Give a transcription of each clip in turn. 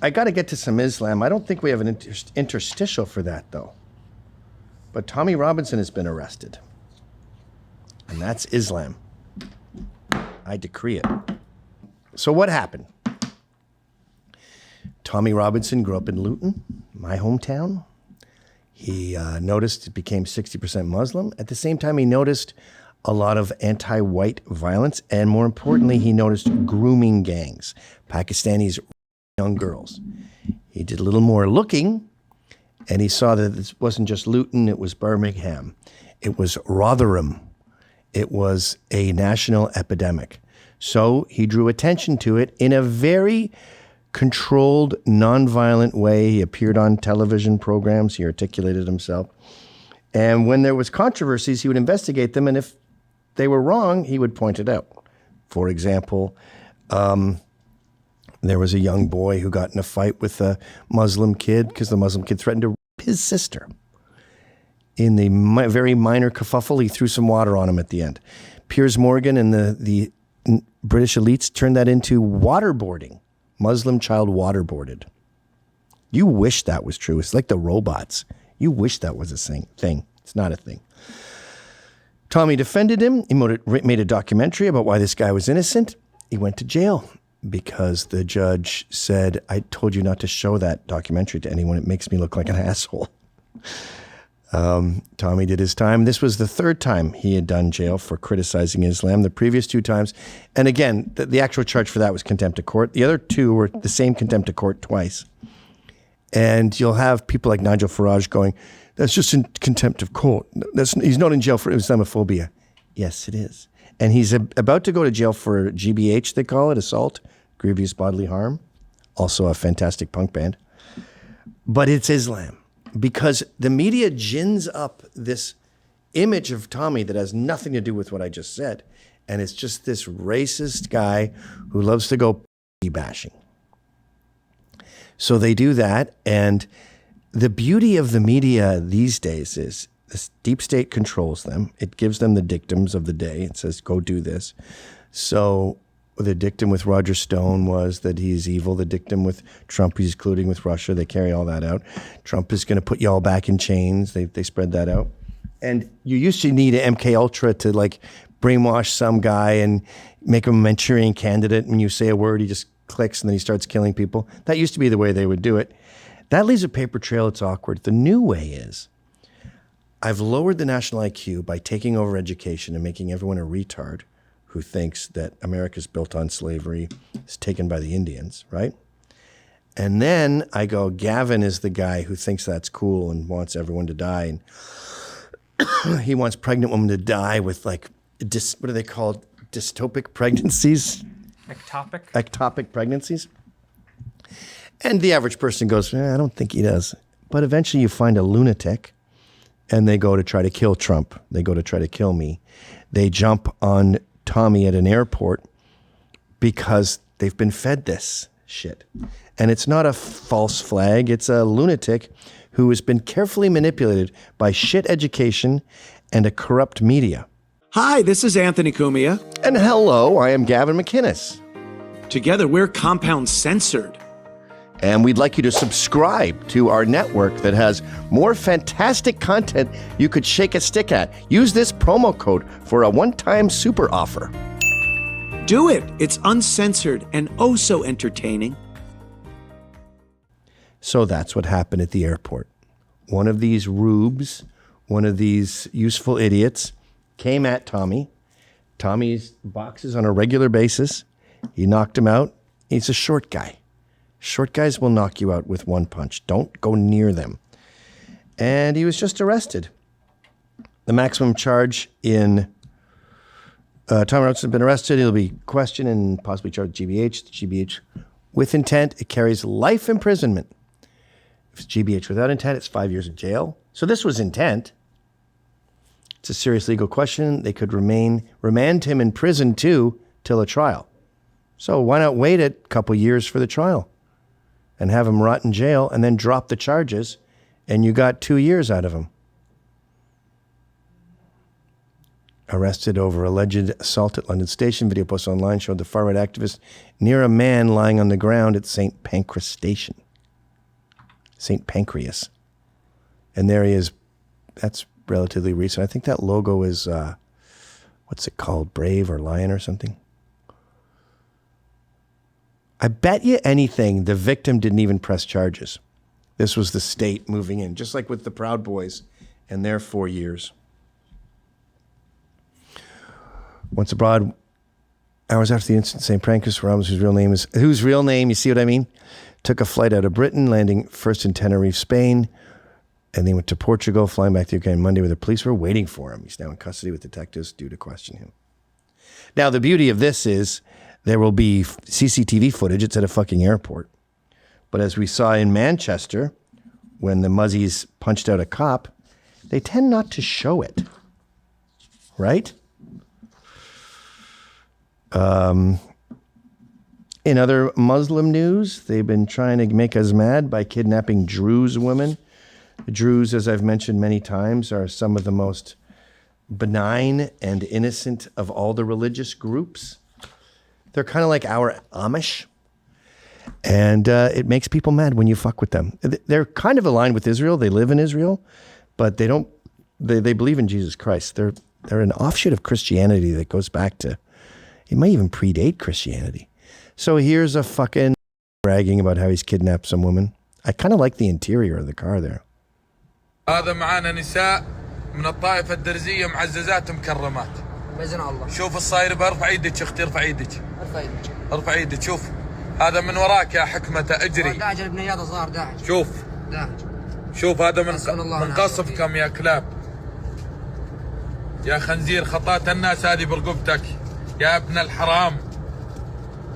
I got to get to some Islam. I don't think we have an interstitial for that, though. But Tommy Robinson has been arrested. And that's Islam. I decree it. So what happened? Tommy Robinson grew up in Luton, my hometown. He noticed it became 60% Muslim. At the same time, he noticed a lot of anti-white violence. And more importantly, he noticed grooming gangs, Pakistanis, young girls. He did a little more looking, and he saw that this wasn't just Luton, it was Birmingham. It was Rotherham. It was a national epidemic. So he drew attention to it in a very controlled, nonviolent way. He appeared on television programs. He articulated himself. And when there was controversies, he would investigate them. And if they were wrong, he would point it out. For example, there was a young boy who got in a fight with a Muslim kid because the Muslim kid threatened to rape his sister. In the very minor kerfuffle, he threw some water on him at the end. Piers Morgan and the British elites turned that into waterboarding. Muslim child waterboarded. You wish that was true. It's like the robots. You wish that was a thing. It's not a thing. Tommy defended him. He made a documentary about why this guy was innocent. He went to jail because the judge said, I told you not to show that documentary to anyone. It makes me look like an asshole. Tommy did his time. This was the third time he had done jail for criticizing Islam. The previous two times, and again, the actual charge for that was contempt of court. The other two were the same contempt of court twice. And you'll have people like Nigel Farage going, that's just in contempt of court. He's not in jail for Islamophobia. Yes, it is. And he's about to go to jail for GBH, they call it, assault, grievous bodily harm. Also a fantastic punk band. But it's Islam. Because the media gins up this image of Tommy that has nothing to do with what I just said. And it's just this racist guy who loves to go bashing. So they do that. And the beauty of the media these days is this deep state controls them. It gives them the dictums of the day. It says, go do this. So the dictum with Roger Stone was that he's evil. The dictum with Trump, he's colluding with Russia. They carry all that out. Trump is going to put you all back in chains. They spread that out. And you used to need an MK Ultra to like brainwash some guy and make him a Manchurian candidate. And you say a word, he just clicks and then he starts killing people. That used to be the way they would do it. That leaves a paper trail. It's awkward. The new way is I've lowered the national IQ by taking over education and making everyone a retard who thinks that America's built on slavery, is taken by the Indians, right? And then I go, Gavin is the guy who thinks that's cool and wants everyone to die. And he wants pregnant women to die with like, what are they called? Dystopic pregnancies? Ectopic pregnancies. And the average person goes, I don't think he does. But eventually you find a lunatic and they go to try to kill Trump. They go to try to kill me. They jump on Tommy at an airport because they've been fed this shit. And it's not a false flag. It's a lunatic who has been carefully manipulated by shit education and a corrupt media. Hi, this is Anthony Cumia. And hello, I am Gavin McInnes. Together, we're Compound Censored. And we'd like you to subscribe to our network that has more fantastic content you could shake a stick at. Use this promo code for a one-time super offer. Do it. It's uncensored and oh so entertaining. So that's what happened at the airport. One of these rubes, one of these useful idiots came at Tommy. Tommy's boxes on a regular basis. He knocked him out. He's a short guy. Short guys will knock you out with one punch. Don't go near them. And he was just arrested. The maximum charge in Tommy Robinson has been arrested. He'll be questioned and possibly charged GBH. GBH with intent, it carries life imprisonment. If it's GBH without intent, it's 5 years in jail. So this was intent. It's a serious legal question. They could remand him in prison too till a trial. So why not wait a couple years for the trial and have him rot in jail and then drop the charges and you got 2 years out of him? arrested over alleged assault at London Station. Video posted online showed the far-right activist near a man lying on the ground at St. Pancras Station. St. Pancras. And there he is. That's relatively recent. I think that logo is, what's it called? Brave or Lion or something? I bet you anything the victim didn't even press charges. This was the state moving in, just like with the Proud Boys and their 4 years. Once abroad, hours after the incident, St. Pancras Ramos, whose real name, you see what I mean? Took a flight out of Britain, landing first in Tenerife, Spain, and then went to Portugal, flying back to UK on Monday where the police were waiting for him. He's now in custody with detectives due to question him. Now, the beauty of this is there will be CCTV footage. It's at a fucking airport. But as we saw in Manchester, when the Muzzies punched out a cop, they tend not to show it. Right? In other Muslim news, they've been trying to make us mad by kidnapping Druze women. The Druze, as I've mentioned many times, are some of the most benign and innocent of all the religious groups. They're kind of like our Amish. And it makes people mad when you fuck with them. They're kind of aligned with Israel. They live in Israel, but they don't. They believe in Jesus Christ. They're an offshoot of Christianity that goes back to, it might even predate Christianity. So here's a fucking bragging about how he's kidnapped some woman. I kind of like the interior of the car there. هذا معانا نساء من الطائفة الدرزية معززات مكرمات. بإذن الله. شوف الصاير برفع ايدك اختي ارفع ايدك. ارفع ايدك. ارفع ايدك شوف. هذا من وراك يا حكمة اجري. داعج البنيات الصغار داعج. شوف. داعج. شوف هذا من قصفكم يا كلاب. يا خنزير خطات الناس هذه برقبتك. يا ابن الحرام.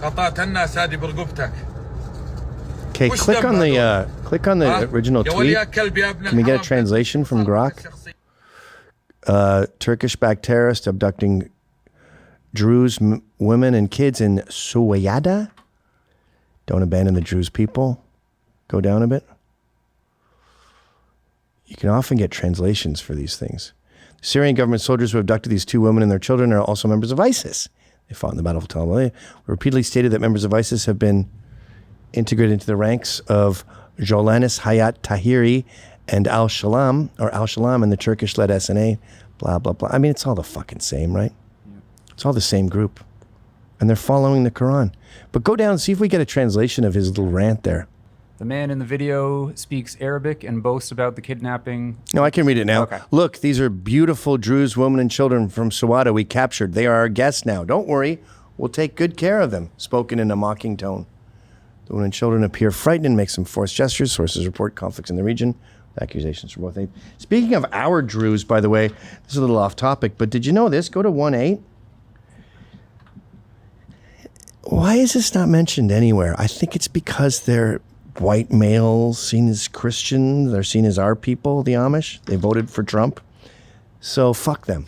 خطات الناس هذه برقبتك. Okay, click on the original tweet. Can we get a translation from Grok? Turkish-backed terrorist abducting Druze women and kids in Suwayda. Don't abandon the Druze people. Go down a bit. You can often get translations for these things. Syrian government soldiers who abducted these two women and their children are also members of ISIS. They fought in the Battle of Tel Aviv. Repeatedly stated that members of ISIS have been integrated into the ranks of Jolanis Hayat Tahiri and Al-Shalam and the Turkish-led SNA, blah, blah, blah. I mean, it's all the fucking same, right? Yeah. It's all the same group. And they're following the Quran. But go down and see if we get a translation of his little rant there. The man in the video speaks Arabic and boasts about the kidnapping. No, I can read it now. Okay. Look, these are beautiful Druze women and children from Suwada we captured. They are our guests now. Don't worry. We'll take good care of them. Spoken in a mocking tone. The women and children appear frightened and make some forced gestures. Sources report conflicts in the region. Accusations from both. Speaking of our Druze, by the way, this is a little off topic, but did you know this? Go to 1.8. Why is this not mentioned anywhere? I think it's because they're white males seen as Christians. They're seen as our people, the Amish. They voted for Trump. So fuck them.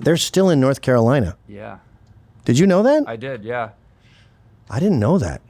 They're still in North Carolina. Yeah. Did you know that? I did, yeah. I didn't know that.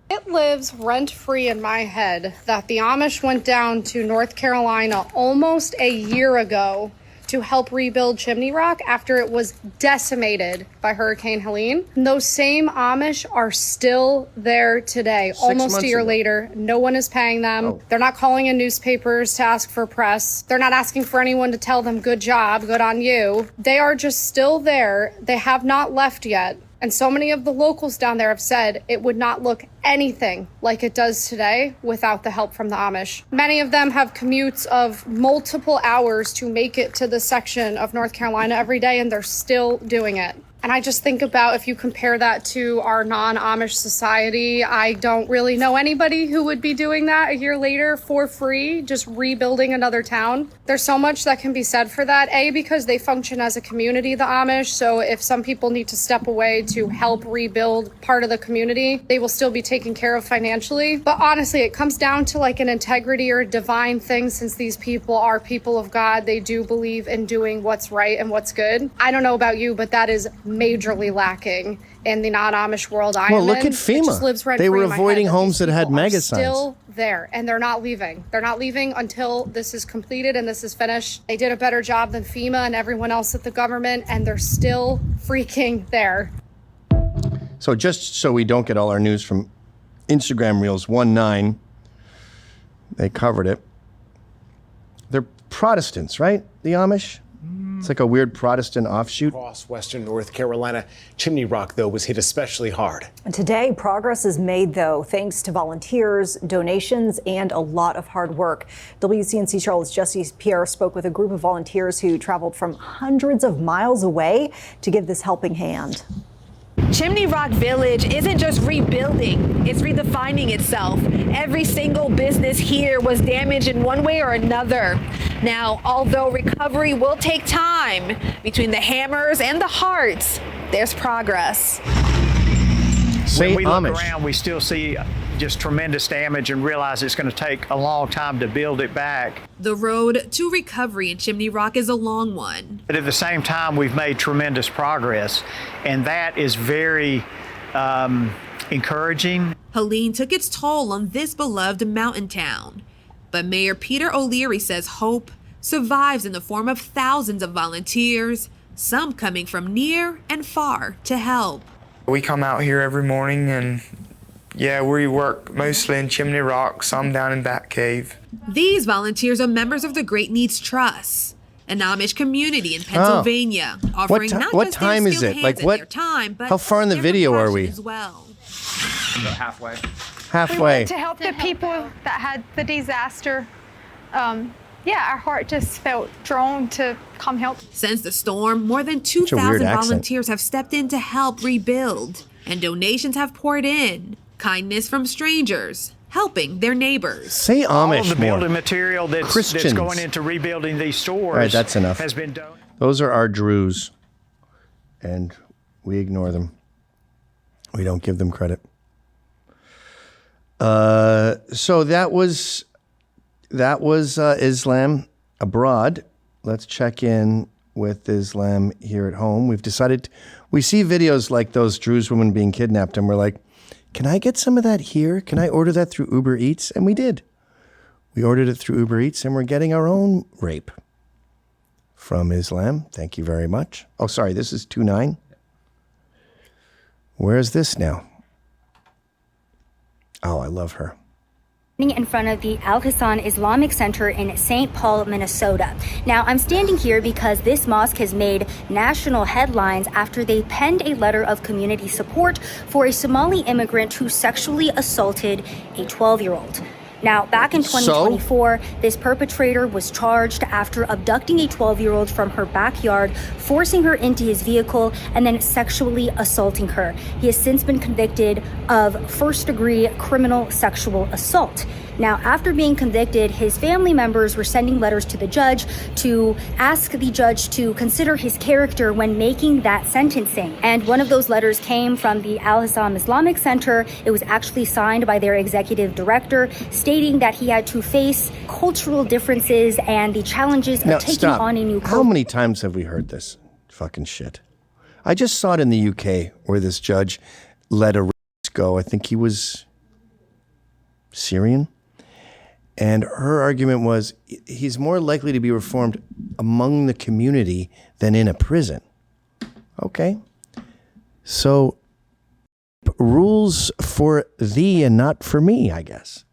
It lives rent-free in my head that the Amish went down to North Carolina almost a year ago to help rebuild Chimney Rock after it was decimated by Hurricane Helene. And those same Amish are still there today, almost a year later. No one is paying them. Oh. They're not calling in newspapers to ask for press. They're not asking for anyone to tell them, good job, good on you. They are just still there. They have not left yet. And so many of the locals down there have said it would not look anything like it does today without the help from the Amish. Many of them have commutes of multiple hours to make it to this section of North Carolina every day, and they're still doing it. And I just think about if you compare that to our non-Amish society, I don't really know anybody who would be doing that a year later for free, just rebuilding another town. There's so much that can be said for that. A, because they function as a community, the Amish. So if some people need to step away to help rebuild part of the community, they will still be taken care of financially. But honestly, it comes down to like an integrity or a divine thing, since these people are people of God. They do believe in doing what's right and what's good. I don't know about you, but that is majorly lacking in the non-Amish world I'm Well, look in. at FEMA. It just lives rent They free were in my avoiding head homes that these had people are mega signs. Still there, and they're not leaving. They're not leaving until this is completed and this is finished. They did a better job than FEMA and everyone else at the government, and they're still freaking there. So just so we don't get all our news from Instagram Reels 19, they covered it. They're Protestants, right? The Amish? It's like a weird Protestant offshoot. Across western North Carolina, Chimney Rock, though, was hit especially hard. Today, progress is made, though, thanks to volunteers, donations, and a lot of hard work. WCNC Charlotte's Jesse Pierre spoke with a group of volunteers who traveled from hundreds of miles away to give this helping hand. Chimney Rock Village isn't just rebuilding, it's redefining itself. Every single business here was damaged in one way or another. Now, although recovery will take time, between the hammers and the hearts, there's progress. When we look Amish. around, we still see just tremendous damage and realize it's going to take a long time to build it back. The road to recovery in Chimney Rock is a long one. But at the same time, we've made tremendous progress, and that is very encouraging. Helene took its toll on this beloved mountain town. But Mayor Peter O'Leary says hope survives in the form of thousands of volunteers, some coming from near and far to help. We come out here every morning and we work mostly in Chimney Rock, some down in Bat Cave. These volunteers are members of the Great Needs Trust, an Amish community in Pennsylvania, offering not what just time their is skilled it? hands Like and what? their time, but How far in the their video are compassion we? as well. About halfway. Halfway. To help the people that had the disaster. Our heart just felt drawn to come help. Since the storm, more than Such a 2,000 weird accent. volunteers have stepped in to help rebuild, and donations have poured in. Kindness from strangers, helping their neighbors. Say All of Amish the more. building material that's Christians. going into rebuilding these stores All right, that's enough. has been donated. Those are our Drews, and we ignore them. We don't give them credit. So that was Islam abroad. Let's check in with Islam here at home. We've decided, we see videos like those Druze women being kidnapped, and we're like, can I get some of that here? Can I order that through Uber Eats? And we did. We ordered it through Uber Eats, and we're getting our own rape from Islam. Thank you very much. Oh, sorry, this is 2-9. Where is this now? Oh, I love her. In front of the Al Hassan Islamic Center in St. Paul, Minnesota. Now, I'm standing here because this mosque has made national headlines after they penned a letter of community support for a Somali immigrant who sexually assaulted a 12-year-old. Now, back in 2024, this perpetrator was charged after abducting a 12-year-old from her backyard, forcing her into his vehicle, and then sexually assaulting her. He has since been convicted of first-degree criminal sexual assault. Now, after being convicted, his family members were sending letters to the judge to ask the judge to consider his character when making that sentencing. And one of those letters came from the Al Hassan Islamic Center. It was actually signed by their executive director, stating that he had to face cultural differences and the challenges of taking on a new culture. How many times have we heard this fucking shit? I just saw it in the UK where this judge let a rapist go. I think he was Syrian. And her argument was he's more likely to be reformed among the community than in a prison. Okay. So rules for thee and not for me, I guess.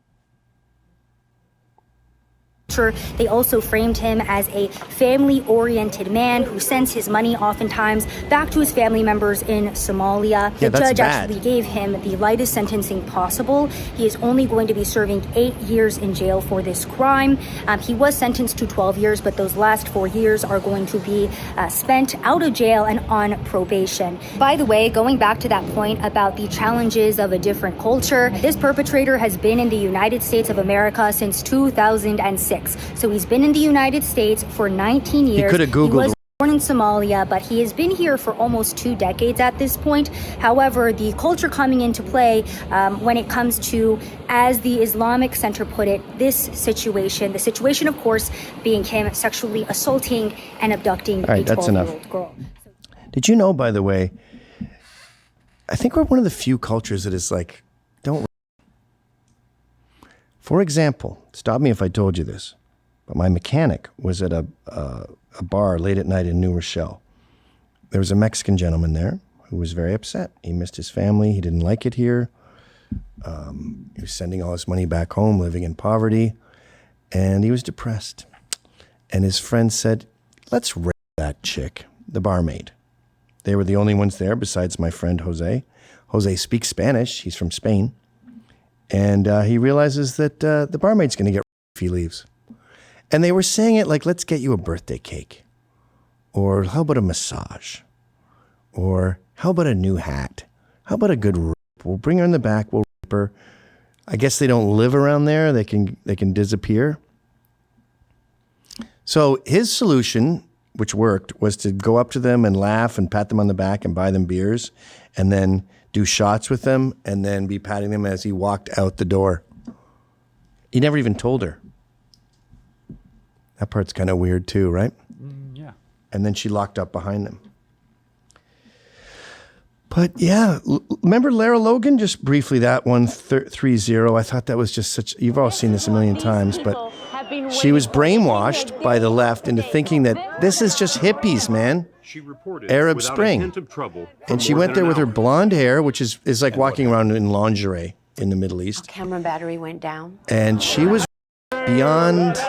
They also framed him as a family-oriented man who sends his money oftentimes back to his family members in Somalia. The judge actually gave him the lightest sentencing possible. He is only going to be serving 8 years in jail for this crime. He was sentenced to 12 years, but those last 4 years are going to be spent out of jail and on probation. By the way, going back to that point about the challenges of a different culture, this perpetrator has been in the United States of America since 2006. So he's been in the United States for 19 years. He could have Googled. He was born in Somalia, but he has been here for almost 2 decades at this point. However, the culture coming into play when it comes to, as the Islamic Center put it, this situation, the situation, of course, being him sexually assaulting and abducting a 12-year-old girl. Did you know, by the way, I think we're one of the few cultures that is like, don't. For example, stop me if I told you this, but my mechanic was at a bar late at night in New Rochelle. There was a Mexican gentleman there who was very upset. He missed his family. He didn't like it here. He was sending all his money back home, living in poverty, and he was depressed. And his friend said, let's rape that chick, the barmaid. They were the only ones there besides my friend Jose. Jose speaks Spanish. He's from Spain. And he realizes that the barmaid's going to get raped if he leaves. And they were saying it like, let's get you a birthday cake. Or how about a massage? Or how about a new hat? How about a good rape? We'll bring her in the back. We'll rape her. I guess they don't live around there. They can disappear. So his solution, which worked, was to go up to them and laugh and pat them on the back and buy them beers and then do shots with them and then be patting them as he walked out the door. He never even told her. That part's kind of weird too, right? Yeah. And then she locked up behind them. But yeah, remember Lara Logan? Just briefly, that one, 3-0. I thought that was just such, you've all seen this a million times, but she was brainwashed by the left into thinking that this is just hippies, man. Arab Spring. And she went there with her blonde hair, which is like walking around in lingerie in the Middle East. Camera battery went down. And she was beyond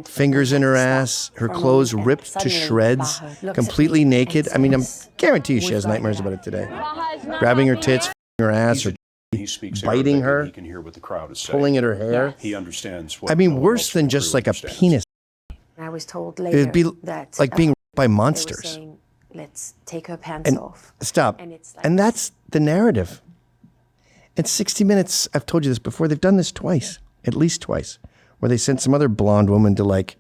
fingers in her ass, her clothes ripped to shreds, completely naked. I mean, I guarantee you she has nightmares about it today. Grabbing her tits, her ass, or biting her, pulling at her hair. He understands I mean, worse than just like a penis. I was told later It'd be that like being raped by they were monsters. saying, let's take her pants off. Stop. And it's like, And that's the narrative. In 60 Minutes, I've told you this before, they've done this twice, at least twice, where they sent some other blonde woman to like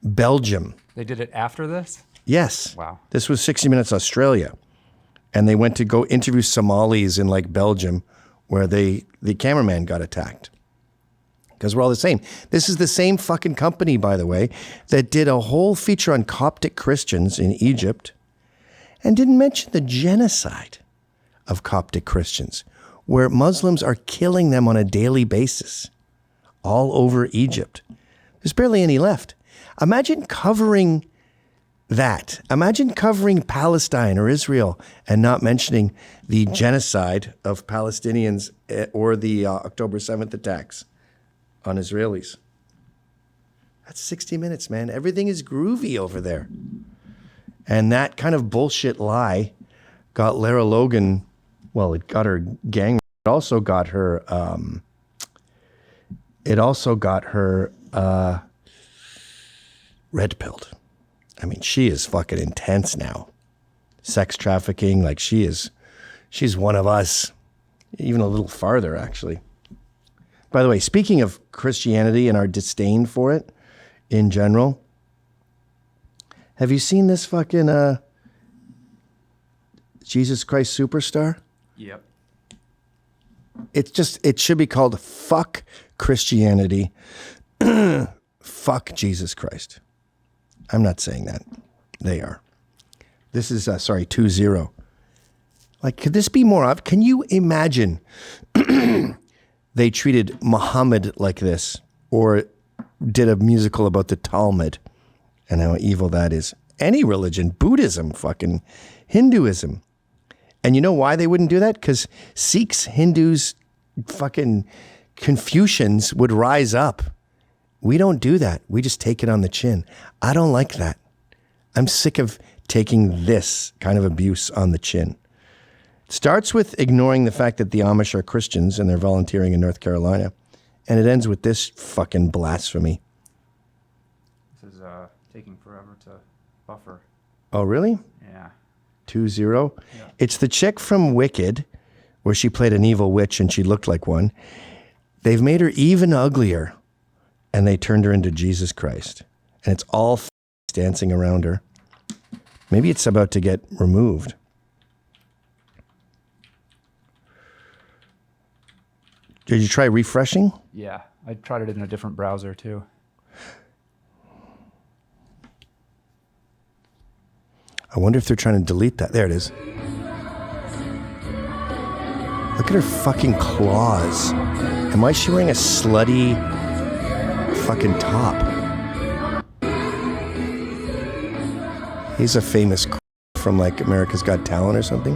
Belgium. They did it after this? Yes. Wow. This was 60 Minutes Australia. And they went to go interview Somalis in like Belgium where the cameraman got attacked. Because we're all the same. This is the same fucking company, by the way, that did a whole feature on Coptic Christians in Egypt and didn't mention the genocide of Coptic Christians, where Muslims are killing them on a daily basis all over Egypt. There's barely any left. Imagine covering that. Imagine covering Palestine or Israel and not mentioning the genocide of Palestinians or the October 7th attacks on Israelis. That's 60 Minutes, man. Everything is groovy over there. And that kind of bullshit lie got Lara Logan, well, it got her gang. It also got her, red-pilled. I mean, she is fucking intense now. Sex trafficking, like she's one of us. Even a little farther, actually. By the way, speaking of Christianity and our disdain for it in general, have you seen this fucking Jesus Christ Superstar? Yep. It should be called Fuck Christianity, Fuck Jesus Christ. I'm not saying that. They are. This is, 2-0. Like, could this be more of? Can you imagine they treated Muhammad like this or did a musical about the Talmud and how evil that is? Any religion, Buddhism, fucking Hinduism. And you know why they wouldn't do that? Because Sikhs, Hindus, fucking Confucians would rise up. We don't do that. We just take it on the chin. I don't like that. I'm sick of taking this kind of abuse on the chin. It starts with ignoring the fact that the Amish are Christians and they're volunteering in North Carolina. And it ends with this fucking blasphemy. This is taking forever to buffer. Oh, really? Yeah. 2-0? Yeah. It's the chick from Wicked, where she played an evil witch and she looked like one. They've made her even uglier, and they turned her into Jesus Christ. And it's all dancing around her. Maybe it's about to get removed. Did you try refreshing? Yeah, I tried it in a different browser too. I wonder if they're trying to delete that. There it is. Look at her fucking claws. And why is she wearing a slutty fucking top? He's a famous from like America's Got Talent or something.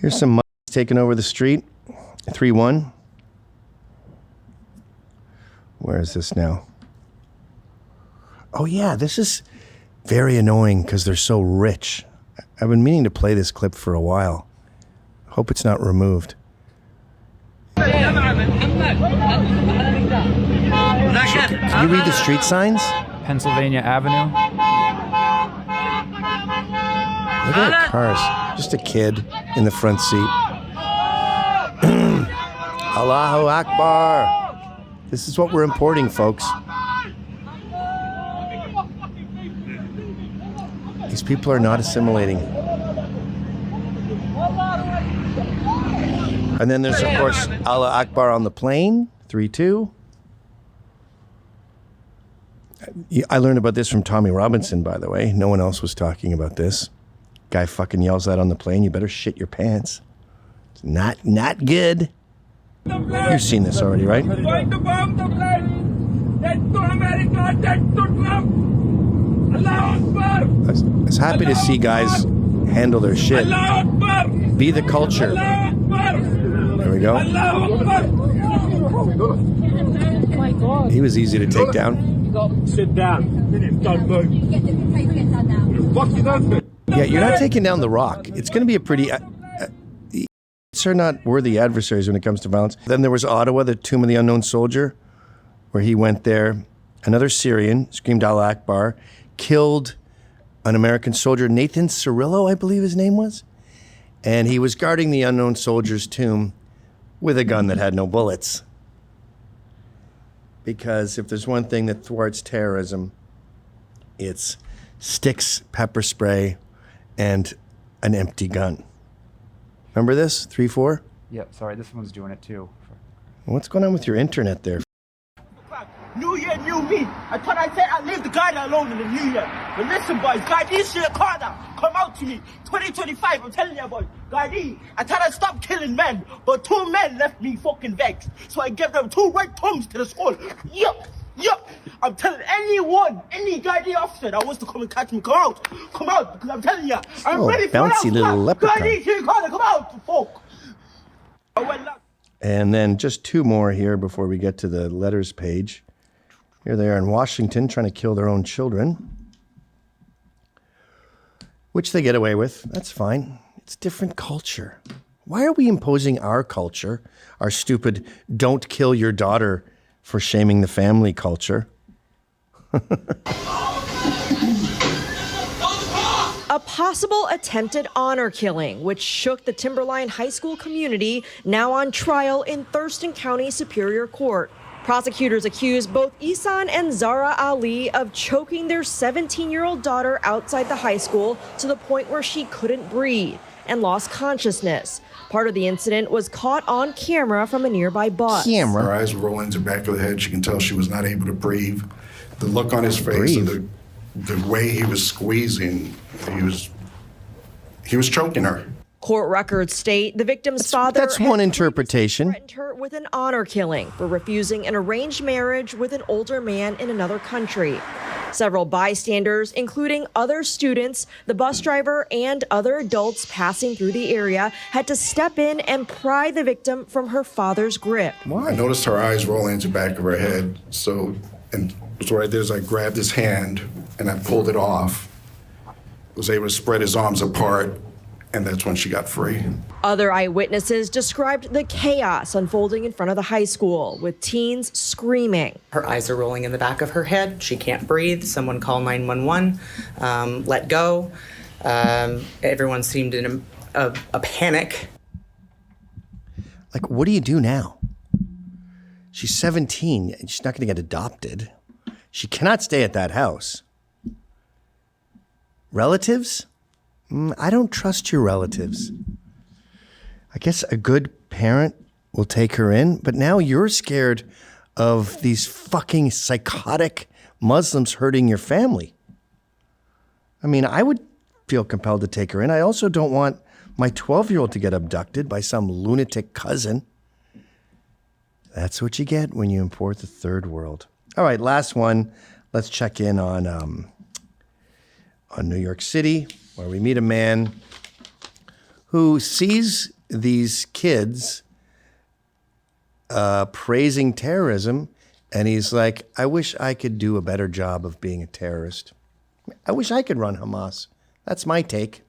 Here's some money taking over the street. 3-1. Where is this now? Oh yeah, this is very annoying because they're so rich. I've been meaning to play this clip for a while. Hope it's not removed. Can you read the street signs? Pennsylvania Avenue. Look at that cars. Just a kid in the front seat. Allahu Akbar. This is what we're importing, folks. These people are not assimilating. And then there's, of course, Allah Akbar on the plane. 3-2. I learned about this from Tommy Robinson, by the way. No one else was talking about this. Guy fucking yells that on the plane. You better shit your pants. It's not good. You've seen this already, right? Going to bomb the plane. Dead to America, dead to Trump. Allahu Akbar. I was happy to see guys handle their shit. Allahu Akbar. Be the culture. Allahu Akbar. There we go. Allahu Akbar. He was easy to take down. Sit down. Yeah, you're not taking down The Rock. It's going to be a pretty... are not worthy adversaries when it comes to violence. Then there was Ottawa, the Tomb of the Unknown Soldier, where he went there. Another Syrian screamed Allah Akbar, killed an American soldier, Nathan Cirillo, I believe his name was. And he was guarding the unknown soldier's tomb with a gun that had no bullets. Because if there's one thing that thwarts terrorism, it's sticks, pepper spray, and an empty gun. Remember this? 3-4? Yep, sorry, this one's doing it too. What's going on with your internet there? New year, new me. I thought I said I'd leave the guy alone in the new year. But listen, boys, Gardi Shirkada, come out to me. 2025, I'm telling you, boys. Gardi, I thought I'd stop killing men, but 2 men left me fucking vexed. So I gave them 2 red thumbs to the skull. Yup. I'm telling anyone, any Gardi officer that wants to come and catch me, come out, because I'm telling you, I'm ready for bouncy little leprechaun. Gardi Shirkada, come out, fuck. And then just 2 more here before we get to the letters page. Here they are in Washington trying to kill their own children, which they get away with. That's fine. It's different culture. Why are we imposing our culture, our stupid don't kill your daughter for shaming the family culture? A possible attempted honor killing, which shook the Timberline High School community, now on trial in Thurston County Superior Court. Prosecutors accuse both Ihsan and Zara Ali of choking their 17-year-old daughter outside the high school to the point where she couldn't breathe and lost consciousness. Part of the incident was caught on camera from a nearby bus. Her eyes were rolling to the back of the head. You can tell she was not able to breathe. The look on his face and the way he was squeezing, he was choking her. Court records state the victim's father That's one interpretation. threatened her with an honor killing for refusing an arranged marriage with an older man in another country. Several bystanders, including other students, the bus driver, and other adults passing through the area, had to step in and pry the victim from her father's grip. I noticed her eyes rolling to the back of her head. And so right there, as I grabbed his hand and I pulled it off, was able to spread his arms apart, and that's when she got free. Other eyewitnesses described the chaos unfolding in front of the high school, with teens screaming. Her eyes are rolling in the back of her head. She can't breathe. Someone call 911. Let go. Everyone seemed in a panic. Like, what do you do now? She's 17. And she's not going to get adopted. She cannot stay at that house. Relatives? I don't trust your relatives. I guess a good parent will take her in, but now you're scared of these fucking psychotic Muslims hurting your family. I mean, I would feel compelled to take her in. I also don't want my 12-year-old to get abducted by some lunatic cousin. That's what you get when you import the third world. All right, last one. Let's check in on New York City, where we meet a man who sees these kids praising terrorism, and he's like, I wish I could do a better job of being a terrorist. I wish I could run Hamas. That's my take.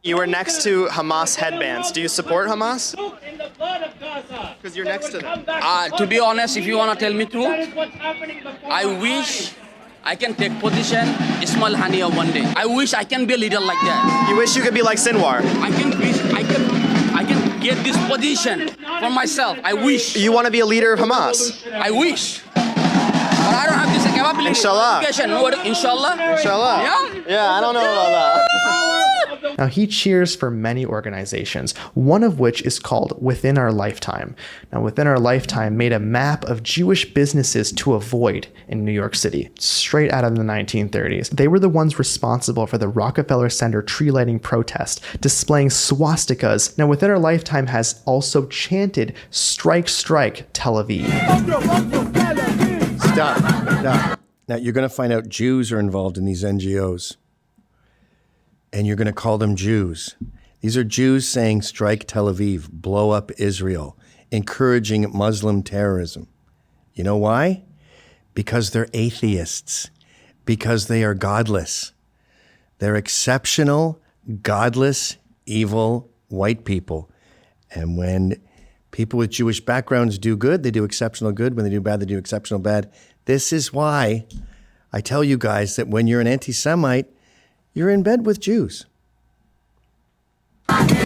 You were next to Hamas headbands. Do you support Hamas? Because you're next to them. To be honest, if you want to tell me truth, I wish I can take position Ismail Haniya one day. I wish I can be a leader like that. You wish you could be like Sinwar? I can get this position for myself. I wish. You want to be a leader of Hamas? I wish. But I don't have this capability. Inshallah. Inshallah? Inshallah. Yeah, I don't know about that. Now, he cheers for many organizations, one of which is called Within Our Lifetime. Now, Within Our Lifetime made a map of Jewish businesses to avoid in New York City, straight out of the 1930s. They were the ones responsible for the Rockefeller Center tree lighting protest, displaying swastikas. Now, Within Our Lifetime has also chanted, "Strike, strike, Tel Aviv." Stop. Now, you're going to find out Jews are involved in these NGOs. And you're going to call them Jews. These are Jews saying, strike Tel Aviv, blow up Israel, encouraging Muslim terrorism. You know why? Because they're atheists. Because they are godless. They're exceptional, godless, evil white people. And when people with Jewish backgrounds do good, they do exceptional good. When they do bad, they do exceptional bad. This is why I tell you guys that when you're an anti-Semite, you're in bed with Jews.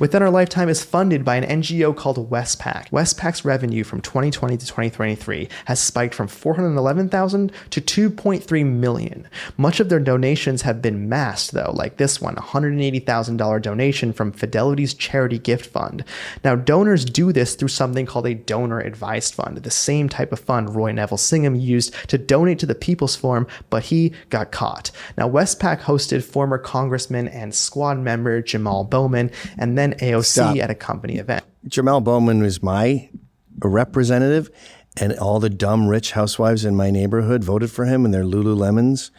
Within Our Lifetime is funded by an NGO called Westpac. Westpac's revenue from 2020 to 2023 has spiked from $411,000 to $2.3 million. Much of their donations have been masked, though, like this one, $180,000 donation from Fidelity's charity gift fund. Now, donors do this through something called a donor advised fund, the same type of fund Roy Neville Singham used to donate to the People's Forum, but he got caught. Now, Westpac hosted former Congressman and squad member Jamal Bowman, and then AOC at a company event. Jamal Bowman was my representative, and all the dumb rich housewives in my neighborhood voted for him in their Lululemons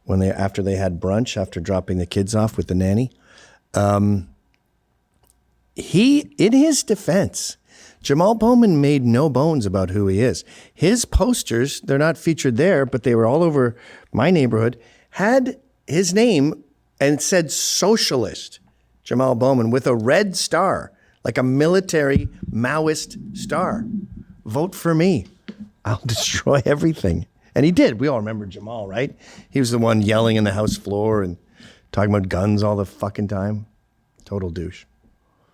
after they had brunch after dropping the kids off with the nanny. In his defense, Jamal Bowman made no bones about who he is. His posters, they're not featured there, but they were all over my neighborhood, had his name and it said socialist. Jamal Bowman with a red star, like a military Maoist star. Vote for me. I'll destroy everything. And he did. We all remember Jamal, right? He was the one yelling in the House floor and talking about guns all the fucking time. Total douche.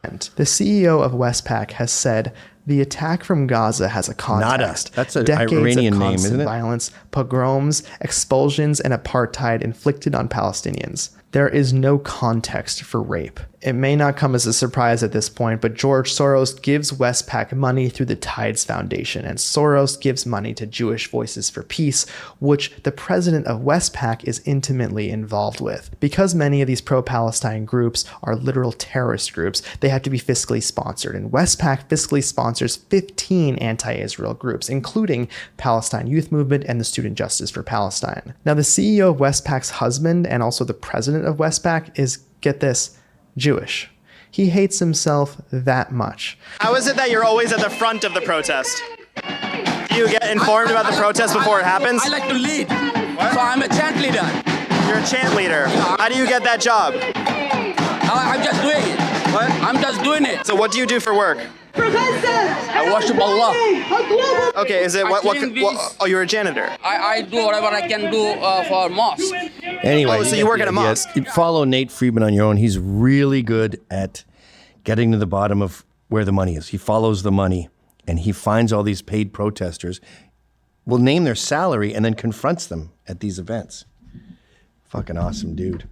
The CEO of Westpac has said the attack from Gaza has a context. That's an decades Iranian of name, constant isn't it? violence, pogroms, expulsions, and apartheid inflicted on Palestinians. There is no context for rape. It may not come as a surprise at this point, but George Soros gives Westpac money through the Tides Foundation, and Soros gives money to Jewish Voices for Peace, which the president of Westpac is intimately involved with. Because many of these pro-Palestine groups are literal terrorist groups, they have to be fiscally sponsored, and Westpac fiscally sponsors 15 anti-Israel groups, including Palestine Youth Movement and the Student Justice for Palestine. Now, the CEO of Westpac's husband and also the president of Westpac is, get this, Jewish. He hates himself that much. How is it that you're always at the front of the protest? Do you get informed about the protest before it happens? I like to lead. So I'm a chant leader. You're a chant leader. How do you get that job? I'm just doing it. What? I'm just doing it. So what do you do for work? I worship Allah. Okay, is it what oh, you're a janitor. I do whatever I can do for mosque. Anyway, so you work at a mosque. Follow Nate Friedman on your own. He's really good at getting to the bottom of where the money is. He follows the money and he finds all these paid protesters, will name their salary and then confronts them at these events. Fucking awesome dude.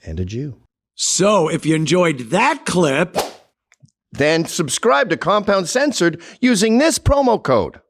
And a Jew. So if you enjoyed that clip, Then subscribe to Compound Censored using this promo code.